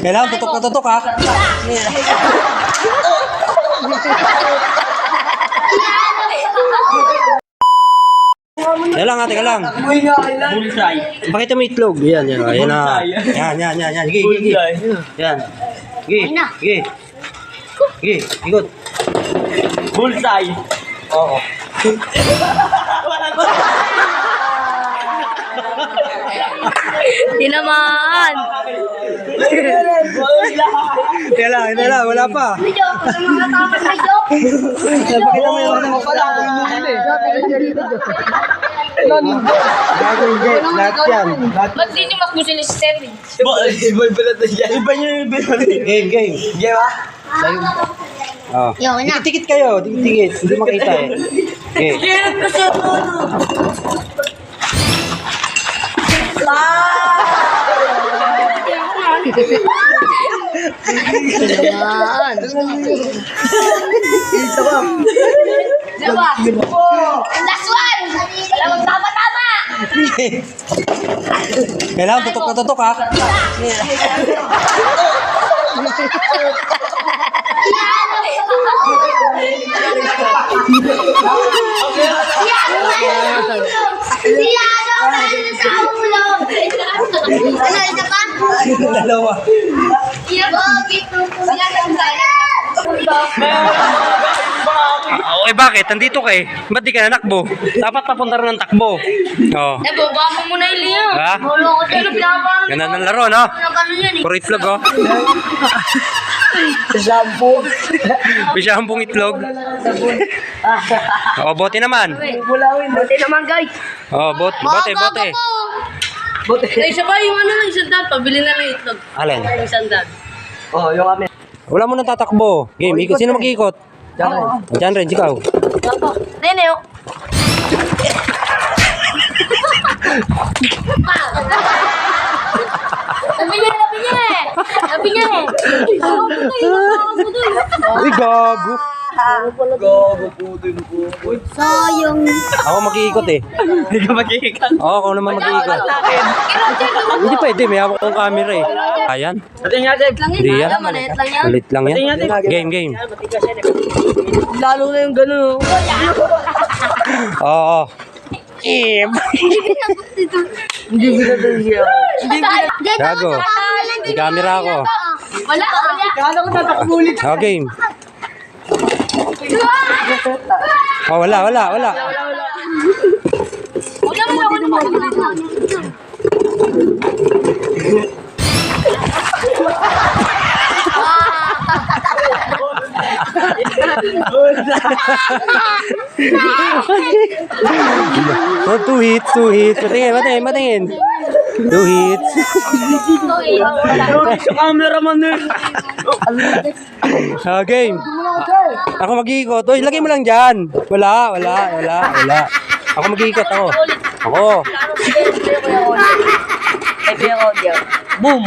Kailangan tutok na tutok, ha? Teka lang, ha, teka lang. Bullseye. Pakita mo itlog. Yan, yan. Yan na. Yan. Sige. Yan. Sige. Ikot. Bullseye. Oo. Tinamaan. Teka lang. Wala pa. Medyo, mga tamas medyo. Pakita mo yung ano. Gagawin, Jake. Lahat yan. Ba't dinimak mo sila si Sterling? Iba niyo yung Game. Game ba? Oh. Yo, na. Tikit kayo. Tikit. Hindi makita eh. Okay. Kailan ko siya Tinamaan. Diba? Last one! Wala magtama-tama! Kailangan tutok na tutok, ha? Ano, isa pa? Dalawa. Okay, bakit? Nandito ka eh. Ba't di ka nanakbo? Dapat papunta rin ng takbo. Oh. Baba mo muna yung liya. Ha? Wala ko tayo pinapaano. Ganda ng laro, no? Ano yan eh? Puro itlog, oh. shampoo. Bisyampong itlog. Oh, bote naman. Buti naman guys. Oh, bote. Ay, siya ba yung ano lang, isang daan? Pabili na lang itlog. Alin? Isang daan. Oh, yung kami. Wala mo nang tatakbo. Game, ikot. Sino mag-iikot? Diyan rin, ikaw. Nene, oh. Sabi niya eh. Uy, gago. Sayang. Ako mag-iikot eh. Hindi ka mag-iikan. Oo, ako naman mag-iikot. Hindi pwede, may hawak kong camera eh. Ayan. Atin nga, Deb. Hindi yan. Maliit lang yan. Ulit lang yan. Game. Lalo na yung gano'n. Oo. Hindi binatay siya. Gago. May camera ako. Wala. Kala ko tatakbulit. Oh, game. Oh, wala. Oh, two hits. Patingin. 2 hits. Sa cameraman na. Oh, game. Ako mag-iikot. Uy, lagay mo lang dyan. Wala. Ako mag-iikot ako. Boom.